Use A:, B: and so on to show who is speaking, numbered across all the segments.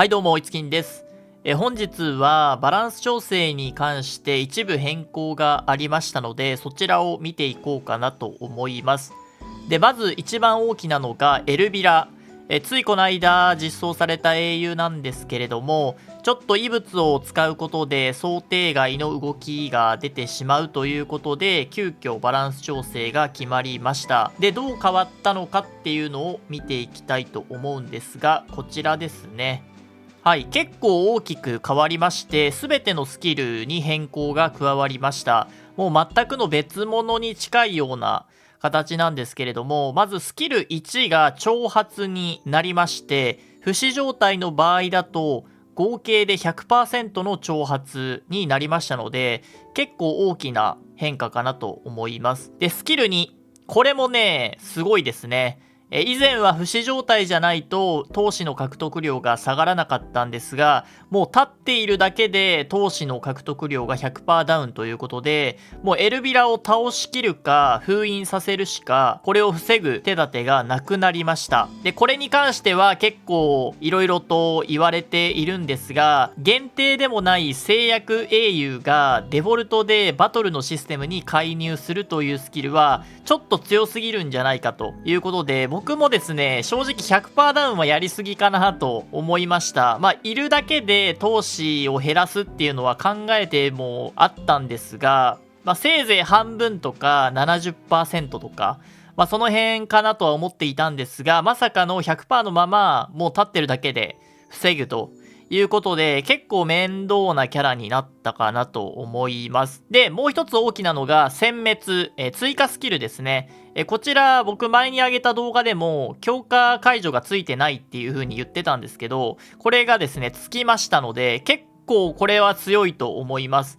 A: はいどうも、いつきんです。本日はバランス調整に関して一部変更がありましたので、そちらを見ていこうかなと思います。で、まず一番大きなのがエルビラ。ついこの間実装された英雄なんですけれども、ちょっと異物を使うことで想定外の動きが出てしまうということで、急遽バランス調整が決まりました。で、どう変わったのかっていうのを見ていきたいと思うんですが、こちらですね。はい、結構大きく変わりまして、すべてのスキルに変更が加わりました。もう全くの別物に近いような形なんですけれども、まずスキル1が挑発になりまして、不死状態の場合だと合計で 100% の挑発になりましたので、結構大きな変化かなと思います。で、スキル2、これもね、すごいですね。以前は不死状態じゃないと闘志の獲得量が下がらなかったんですが、もう立っているだけで闘志の獲得量が 100% ダウンということで、もうエルビラを倒しきるか封印させるしかこれを防ぐ手立てがなくなりました。で、これに関しては結構いろいろと言われているんですが、限定でもない制約英雄がデフォルトでバトルのシステムに介入するというスキルはちょっと強すぎるんじゃないかということで、僕もですね、正直 100% ダウンはやりすぎかなと思いました。いるだけで闘志を減らすっていうのは考えてもあったんですが、せいぜい半分とか 70% とか、その辺かなとは思っていたんですが、まさかの 100% のままもう立ってるだけで防ぐということで、結構面倒なキャラになったかなと思います。で、もう一つ大きなのが殲滅、追加スキルですね。こちら僕前に上げた動画でも強化解除がついてないっていう風に言ってたんですけど、これがですね、つきましたので、結構これは強いと思います。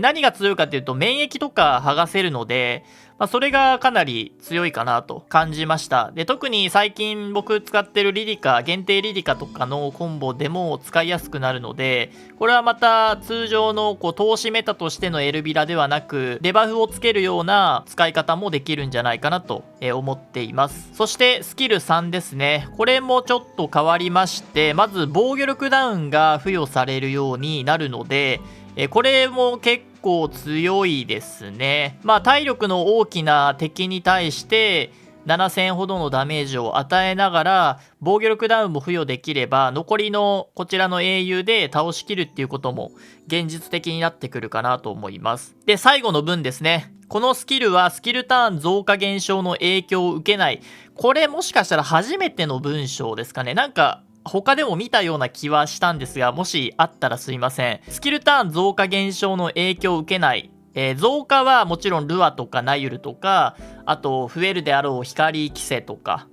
A: 何が強いかっていうと、免疫とか剥がせるので、それがかなり強いかなと感じました。で、特に最近僕使ってるリリカ、限定リリカとかのコンボでも使いやすくなるので、これはまた通常の投資メタとしてのエルビラではなく、デバフをつけるような使い方もできるんじゃないかなと思っています。そしてスキル3ですね。これもちょっと変わりまして、まず防御力ダウンが付与されるようになるので、これも結構強いですね。体力の大きな敵に対して7000ほどのダメージを与えながら防御力ダウンも付与できれば、残りのこちらの英雄で倒しきるっていうことも現実的になってくるかなと思います。で、最後の文ですね。このスキルはスキルターン増加減少の影響を受けない。これもしかしたら初めての文章ですかね。なんか他でも見たような気はしたんですが、もしあったらすいません。スキルターン増加減少の影響を受けない。増加はもちろんルアとかナユルとか、あと増えるであろう光キセとか、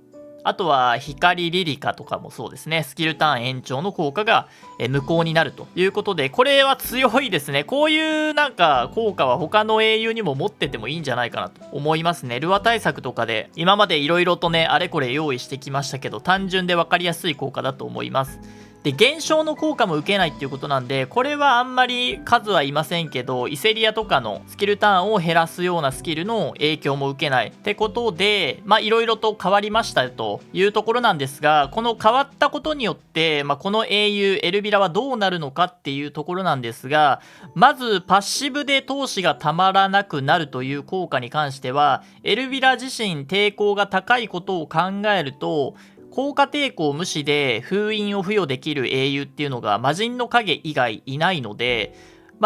A: あとは光リリカとかもそうですね。スキルターン延長の効果が無効になるということで、これは強いですね。こういうなんか効果は他の英雄にも持っててもいいんじゃないかなと思いますね。ルア対策とかで今まで色々とね、あれこれ用意してきましたけど、単純で分かりやすい効果だと思います。で、減少の効果も受けないっていうことなんで、これはあんまり数はいませんけど、イセリアとかのスキルターンを減らすようなスキルの影響も受けないってことで、いろいろと変わりましたというところなんですが、この変わったことによって、この英雄エルビラはどうなるのかっていうところなんですが、まずパッシブで闘志がたまらなくなるという効果に関しては、エルビラ自身抵抗が高いことを考えると、効果抵抗無視で封印を付与できる英雄っていうのが魔人の影以外いないので、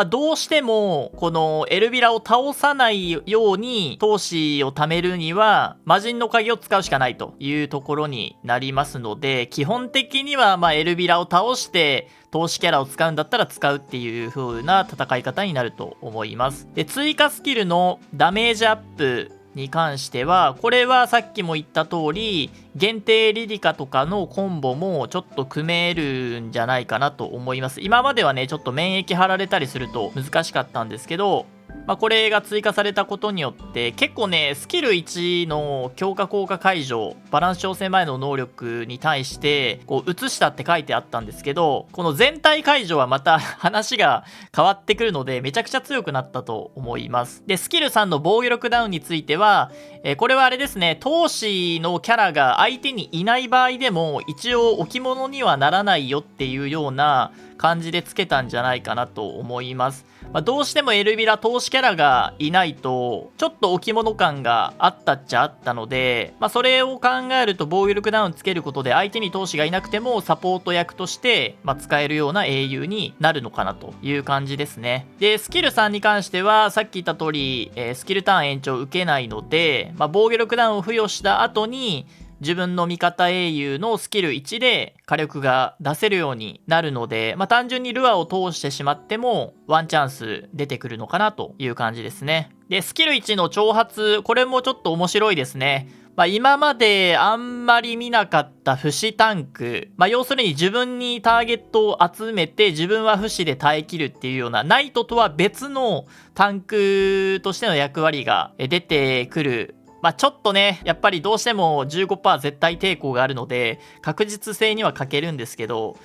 A: どうしてもこのエルビラを倒さないように闘志を貯めるには魔人の影を使うしかないというところになりますので、基本的にはエルビラを倒して投資キャラを使うんだったら使うっていう風な戦い方になると思います。で、追加スキルのダメージアップに関しては、これはさっきも言った通り、限定リリカとかのコンボもちょっと組めるんじゃないかなと思います。今まではね、ちょっと免疫張られたりすると難しかったんですけど、これが追加されたことによって結構ねスキル1の強化効果解除バランス調整前の能力に対してこう移したって書いてあったんですけど、この全体解除はまた話が変わってくるのでめちゃくちゃ強くなったと思います。でスキル3の防御力ダウンについては、これはあれですね、闘士のキャラが相手にいない場合でも一応置物にはならないよっていうような感じでつけたんじゃないかなと思います。どうしてもエルビラ投資キャラがいないとちょっと置物感があったっちゃあったので、それを考えると防御力ダウンつけることで相手に投資がいなくてもサポート役として、使えるような英雄になるのかなという感じですね。でスキル3に関してはさっき言った通り、スキルターン延長受けないので、防御力ダウンを付与した後に自分の味方英雄のスキル1で火力が出せるようになるので、単純にルアーを通してしまってもワンチャンス出てくるのかなという感じですね。でスキル1の挑発、これもちょっと面白いですね。今まであんまり見なかった不死タンク、要するに自分にターゲットを集めて自分は不死で耐えきるっていうようなナイトとは別のタンクとしての役割が出てくる。ちょっとねやっぱりどうしても 15% 絶対抵抗があるので確実性には欠けるんですけど、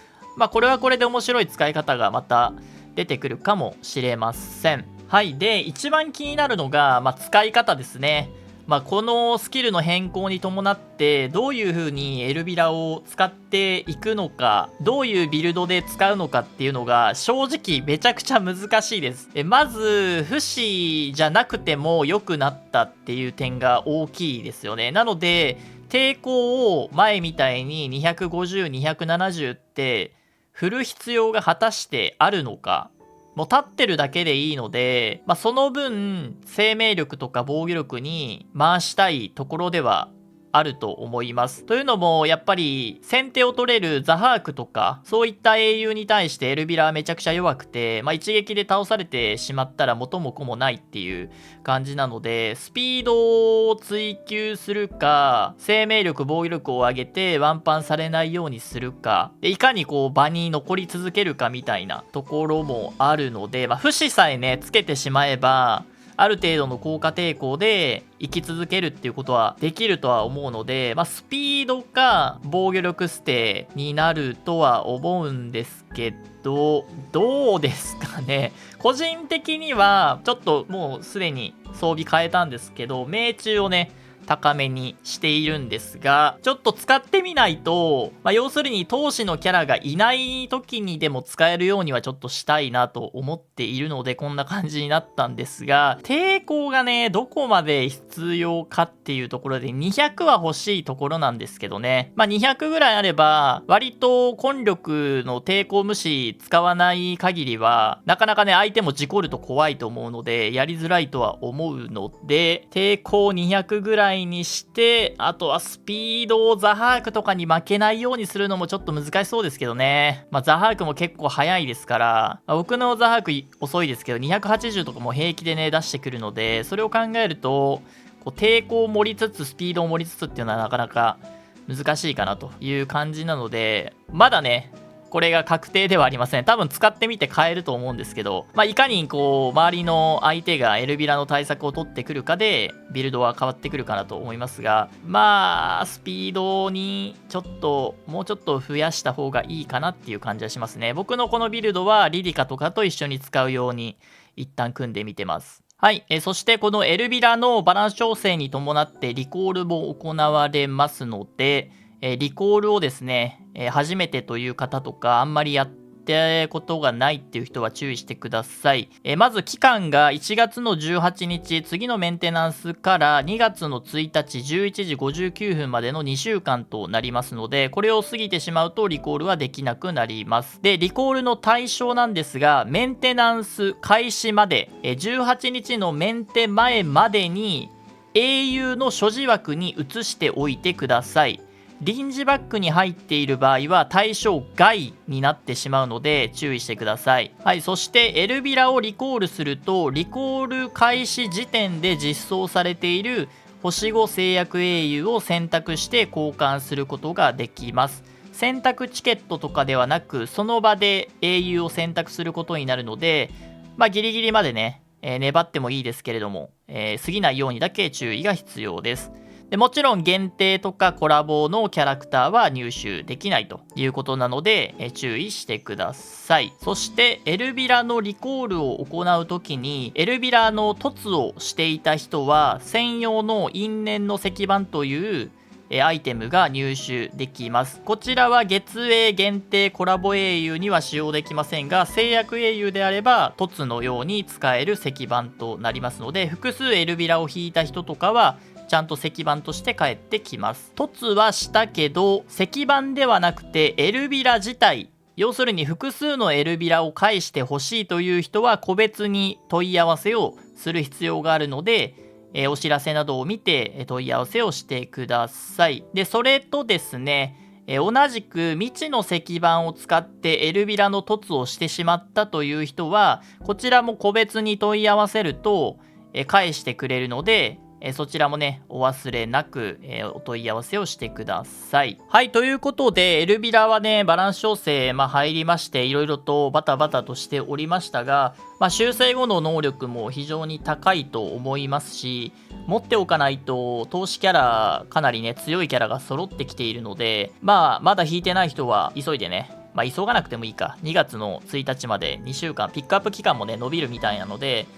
A: これはこれで面白い使い方がまた出てくるかもしれません。はい。で一番気になるのが、使い方ですね。このスキルの変更に伴ってどういう風にエルビラを使っていくのか、どういうビルドで使うのかっていうのが正直めちゃくちゃ難しいです。まず不死じゃなくても良くなったっていう点が大きいですよね。なので抵抗を前みたいに250、270って振る必要が果たしてあるのか。もう立ってるだけでいいので、その分生命力とか防御力に回したいところではあると思います。というのもやっぱり先手を取れるザハークとかそういった英雄に対してエルビラはめちゃくちゃ弱くて、一撃で倒されてしまったら元も子もないっていう感じなので、スピードを追求するか生命力防御力を上げてワンパンされないようにするかで、いかにこう場に残り続けるかみたいなところもあるので、不死さえねつけてしまえばある程度の効果抵抗で生き続けるっていうことはできるとは思うので、スピードか防御力ステになるとは思うんですけど、どうですかね。個人的にはちょっともうすでに装備変えたんですけど、命中をね高めにしているんですが、ちょっと使ってみないと、要するに闘士のキャラがいない時にでも使えるようにはちょっとしたいなと思っているのでこんな感じになったんですが、抵抗がねどこまで必要かっていうところで200は欲しいところなんですけどね。200ぐらいあれば割と根力の抵抗無視使わない限りはなかなかね相手も事故ると怖いと思うのでやりづらいとは思うので、抵抗200ぐらいにして、あとはスピードをザハークとかに負けないようにするのもちょっと難しそうですけどね。ザハークも結構速いですから、僕のザハーク遅いですけど280とかも平気でね出してくるので、それを考えるとこう抵抗を盛りつつスピードを盛りつつっていうのはなかなか難しいかなという感じなので、まだねこれが確定ではありません。多分使ってみて変えると思うんですけど、いかにこう周りの相手がエルビラの対策を取ってくるかでビルドは変わってくるかなと思いますが、スピードにもうちょっと増やした方がいいかなっていう感じはしますね。僕のこのビルドはリリカとかと一緒に使うように一旦組んでみてます。はい。そしてこのエルビラのバランス調整に伴ってリコールも行われますので、リコールをですね、初めてという方とかあんまりやってことがないっていう人は注意してください。まず期間が1月の18日、次のメンテナンスから2月の1日11時59分までの2週間となりますので、これを過ぎてしまうとリコールはできなくなります。で、リコールの対象なんですが、メンテナンス開始まで、18日のメンテ前までに英雄の所持枠に移しておいてください。臨時バッグに入っている場合は対象外になってしまうので注意してください。はい。そしてエルビラをリコールすると、リコール開始時点で実装されている星5制約英雄を選択して交換することができます。選択チケットとかではなく、その場で英雄を選択することになるので、ギリギリまでね粘ってもいいですけれども、過ぎないようにだけ注意が必要です。でもちろん限定とかコラボのキャラクターは入手できないということなので、注意してください。そしてエルビラのリコールを行う時にエルビラの凸をしていた人は専用の因縁の石板というアイテムが入手できます。こちらは月英限定コラボ英雄には使用できませんが、制約英雄であれば凸のように使える石板となりますので、複数エルビラを引いた人とかはちゃんと石板として返ってきます。凸はしたけど石板ではなくてエルビラ自体、要するに複数のエルビラを返してほしいという人は個別に問い合わせをする必要があるので、お知らせなどを見て問い合わせをしてください。でそれとですね、同じく未知の石板を使ってエルビラの凸をしてしまったという人はこちらも個別に問い合わせると返してくれるので、そちらもねお忘れなく、お問い合わせをしてください。はい、ということでエルビラはねバランス調整、入りましていろいろとバタバタとしておりましたが、修正後の能力も非常に高いと思いますし、持っておかないと投資キャラかなりね強いキャラが揃ってきているので、まだ引いてない人は急いでね、急がなくてもいいか、2月の1日まで2週間ピックアップ期間もね伸びるみたいなので、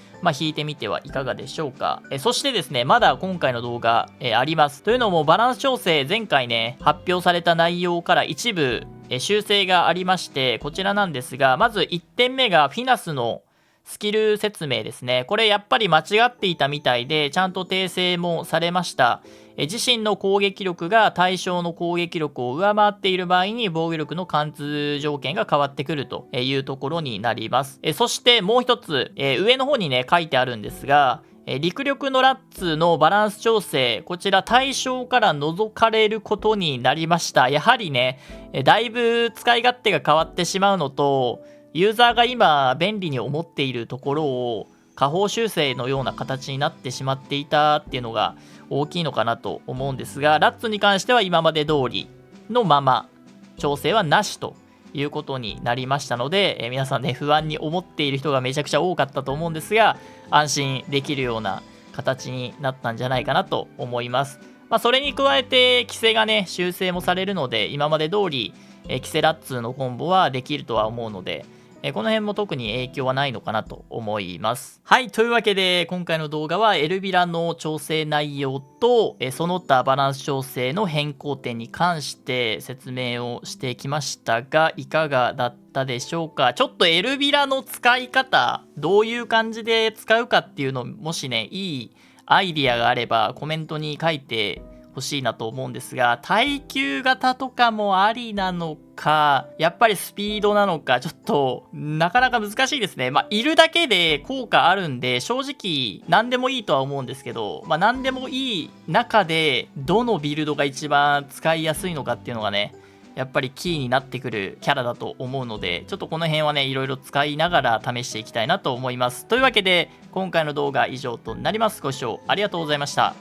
A: 引いてみてはいかがでしょうか。そしてですね、まだ今回の動画、あります。というのもバランス調整前回ね発表された内容から一部、修正がありまして、こちらなんですが、まず1点目がフィナスのスキル説明ですね。これやっぱり間違っていたみたいで、ちゃんと訂正もされました。自身の攻撃力が対象の攻撃力を上回っている場合に防御力の貫通条件が変わってくるというところになります。そしてもう一つ、上の方にね書いてあるんですが、陸力のラッツのバランス調整、こちら対象から除かれることになりました。やはりね、だいぶ使い勝手が変わってしまうのと、ユーザーが今便利に思っているところを下方修正のような形になってしまっていたっていうのが大きいのかなと思うんですが、ラッツに関しては今まで通りのまま調整はなしということになりましたので、皆さんね不安に思っている人がめちゃくちゃ多かったと思うんですが、安心できるような形になったんじゃないかなと思います。それに加えて規制がね修正もされるので、今まで通り規制ラッツのコンボはできるとは思うので、この辺も特に影響はないのかなと思います。はい、というわけで今回の動画はエルビラの調整内容とその他バランス調整の変更点に関して説明をしてきましたが、いかがだったでしょうか。ちょっとエルビラの使い方、どういう感じで使うかっていうの、もしねいいアイディアがあればコメントに書いて欲しいなと思うんですが、耐久型とかもありなのか、やっぱりスピードなのか、ちょっとなかなか難しいですね。いるだけで効果あるんで正直何でもいいとは思うんですけど、何でもいい中でどのビルドが一番使いやすいのかっていうのがねやっぱりキーになってくるキャラだと思うので、ちょっとこの辺はねいろいろ使いながら試していきたいなと思います。というわけで今回の動画は以上となります。ご視聴ありがとうございました。